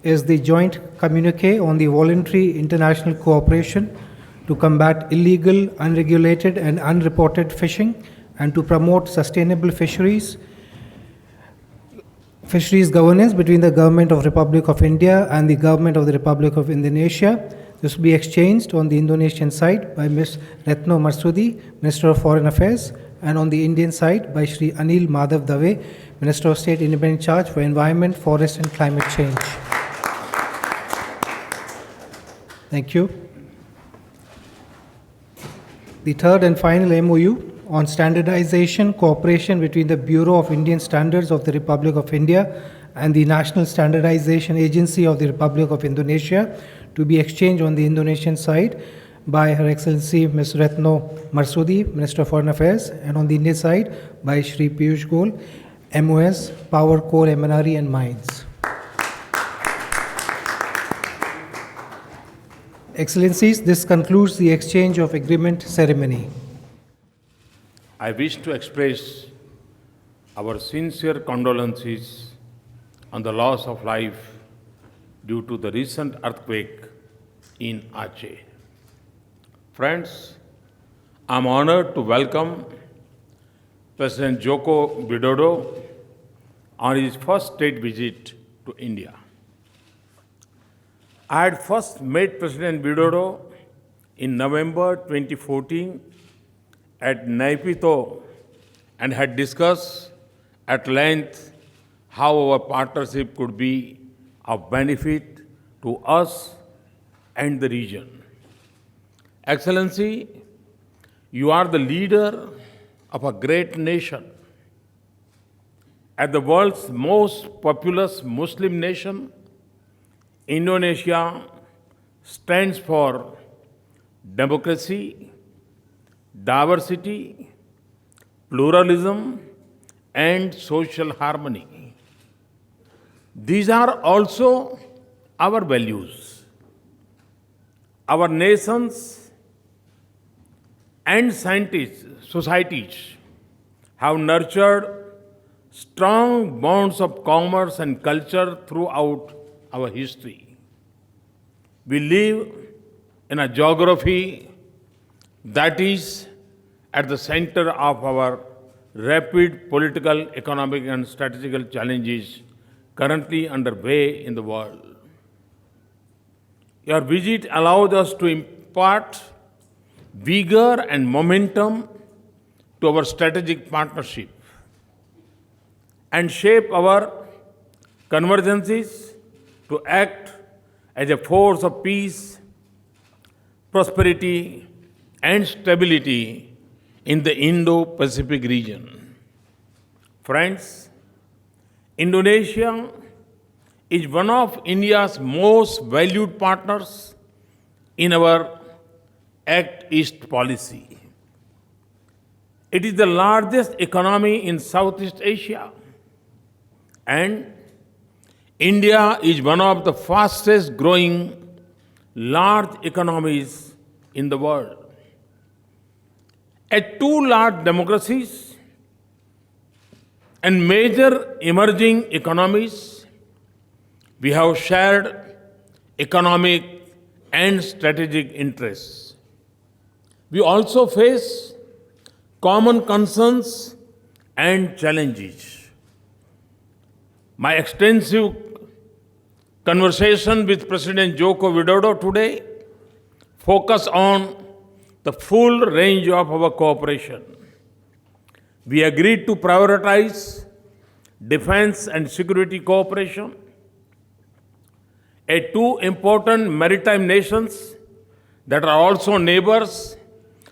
Is the joint communique on the voluntary international cooperation to combat illegal, unregulated and unreported fishing and to promote sustainable fisheries governance between the Government of Republic of India and the Government of the Republic of Indonesia. This will be exchanged on the Indonesian side by Ms. Retno Marsudi, Minister of Foreign Affairs, and on the Indian side by Shri Anil Madhav Dave, Minister of State Independent Charge for Environment, Forest and Climate Change. Thank you. The third and final MOU on standardization cooperation between the Bureau of Indian Standards of the Republic of India and the National Standardization Agency of the Republic of Indonesia to be exchanged on the Indonesian side by Her Excellency Ms. Retno Marsudi, Minister of Foreign Affairs, and on the Indian side by Shri Piyush Goyal, MOS, Power, Coal, MNRE and Mines. Excellencies, this concludes the exchange of agreement ceremony. I wish to express our sincere condolences on the loss of life due to the recent earthquake in Aceh. Friends, I am honored to welcome President Joko Widodo on his first state visit to India. I had first met President Widodo in November 2014 at Naypyidaw and had discussed at length how our partnership could be of benefit to us and the region. Excellency, you are the leader of a great nation. As the world's most populous Muslim nation, Indonesia stands for democracy, diversity, pluralism, and social harmony. These are also our values. Our nations and societies have nurtured strong bonds of commerce and culture throughout our history. We live in a geography that is at the center of our rapid political, economic, and strategical challenges currently underway in the world. Your visit allowed us to impart vigor and momentum to our strategic partnership and shape our convergences to act as a force of peace, prosperity, and stability in the Indo-Pacific region. Friends, Indonesia is one of India's most valued partners in our Act East policy. It is the largest economy in Southeast Asia, and India is one of the fastest growing large economies in the world. As two large democracies and major emerging economies, we have shared economic and strategic interests. We also face common concerns and challenges. My extensive conversation with President Joko Widodo today focus on the full range of our cooperation. We agreed to prioritize defense and security cooperation. As two important maritime nations that are also neighbors,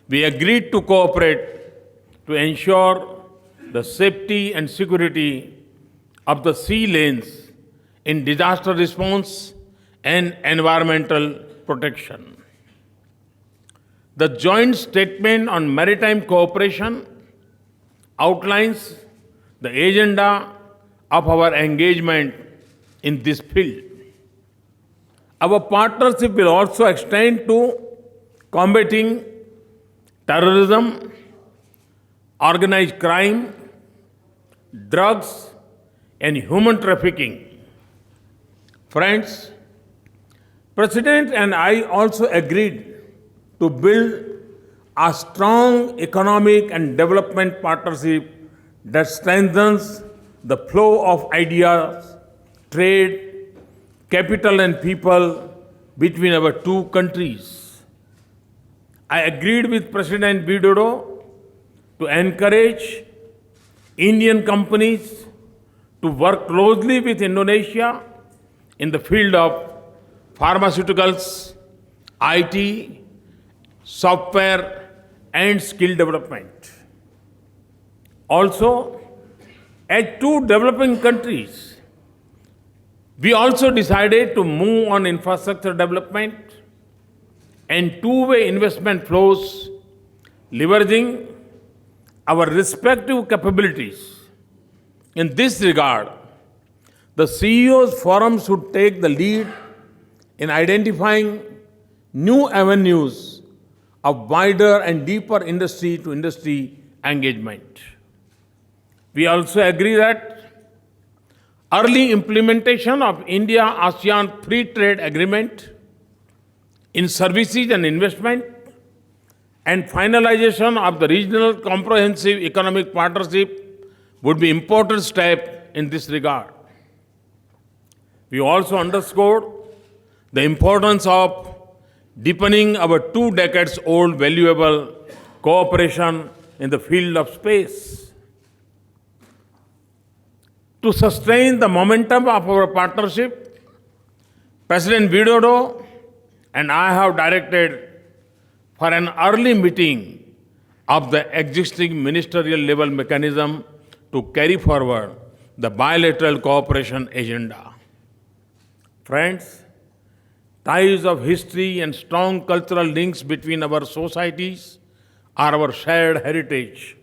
we agreed to cooperate to ensure the safety and security of the sea lanes in disaster response and environmental protection. The joint statement on maritime cooperation outlines the agenda of our engagement in this field. Our partnership will also extend to combating terrorism, organized crime, drugs, and human trafficking. Friends, President and I also agreed to build a strong economic and development partnership that strengthens the flow of ideas, trade, capital, and people between our two countries. I agreed with President Widodo to encourage Indian companies to work closely with Indonesia in the field of pharmaceuticals, IT, software, and skill development. Also, as two developing countries, we also decided to move on infrastructure development and two-way investment flows, leveraging our respective capabilities. In this regard, the CEO's forum should take the lead in identifying new avenues of wider and deeper industry-to-industry engagement. We also agree that early implementation of India-ASEAN Free Trade Agreement in services and investment and finalization of the Regional Comprehensive Economic Partnership would be important step in this regard. We also underscored the importance of deepening our 2 decades old valuable cooperation in the field of space. To sustain the momentum of our partnership, President Widodo and I have directed for an early meeting of the existing ministerial level mechanism to carry forward the bilateral cooperation agenda. Friends, ties of history and strong cultural links between our societies are our shared heritage.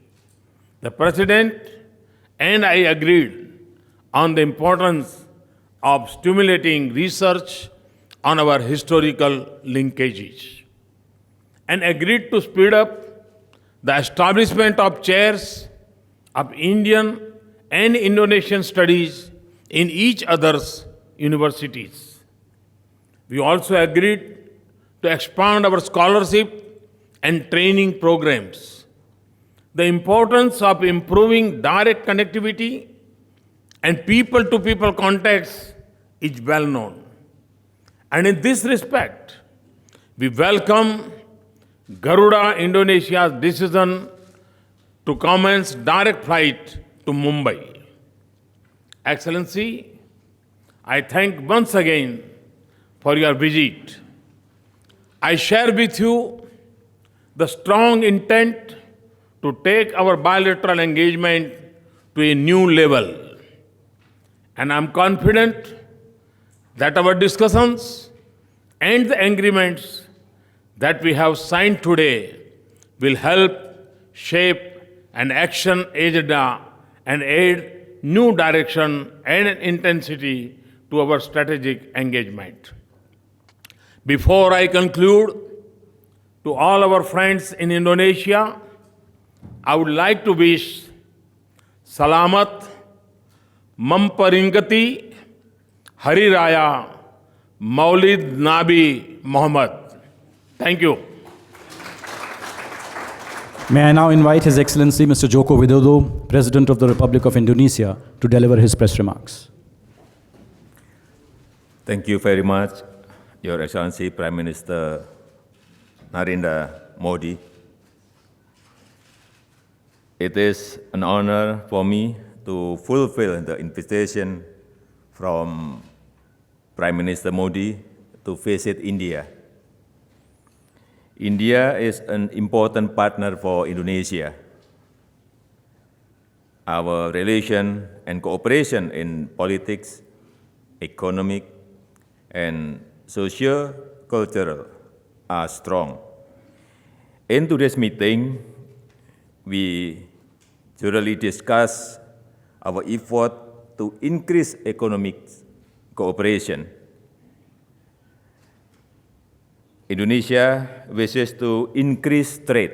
The President and I agreed on the importance of stimulating research on our historical linkages and agreed to speed up the establishment of chairs of Indian and Indonesian studies in each other's universities. We also agreed to expand our scholarship and training programs. The importance of improving direct connectivity and people-to-people contacts is well known. And in this respect, we welcome Garuda Indonesia's decision to commence direct flight to Mumbai. Excellency, I thank once again for your visit. I share with you the strong intent to take our bilateral engagement to a new level. And I'm confident that our discussions and the agreements that we have signed today will help shape an action agenda and add new direction and intensity to our strategic engagement. Before I conclude, to all our friends in Indonesia, I would like to wish Salamat Memperingati Hari Raya Maulid Nabi Muhammad. Thank you. May I now invite His Excellency Mr. Joko Widodo, President of the Republic of Indonesia, to deliver his press remarks. Thank you very much, Your Excellency Prime Minister Narendra Modi. It is an honor for me to fulfill the invitation from Prime Minister Modi to visit India. India is an important partner for Indonesia. Our relation and cooperation in politics, economic, and socio-cultural are strong. In today's meeting, we thoroughly discuss our effort to increase economic cooperation. Indonesia wishes to increase trade.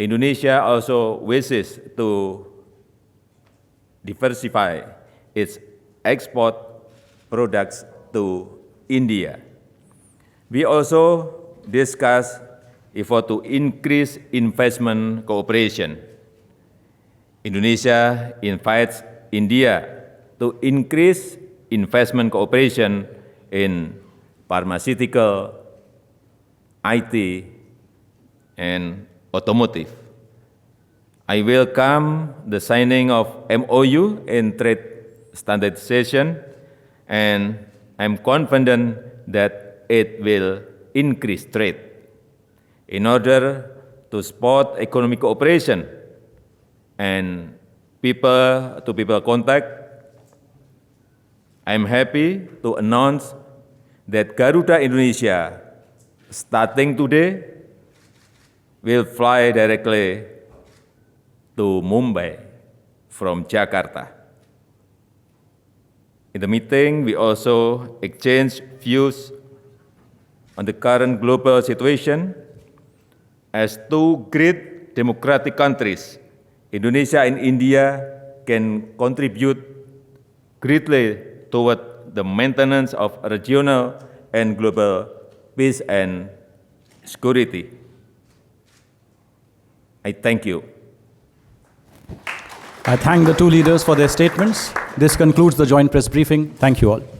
Indonesia also wishes to diversify its export products to India. We also discuss effort to increase investment cooperation. Indonesia invites India to increase investment cooperation in pharmaceutical, IT, and automotive. I welcome the signing of MOU in trade standardization, and I'm confident that it will increase trade. In order to support economic cooperation and people-to-people contact, I'm happy to announce that Garuda Indonesia, starting today, will fly directly to Mumbai from Jakarta. In the meeting, we also exchanged views on the current global situation. As two great democratic countries, Indonesia and India can contribute greatly toward the maintenance of regional and global peace and security. I thank you. I thank the two leaders for their statements. This concludes the joint press briefing. Thank you all.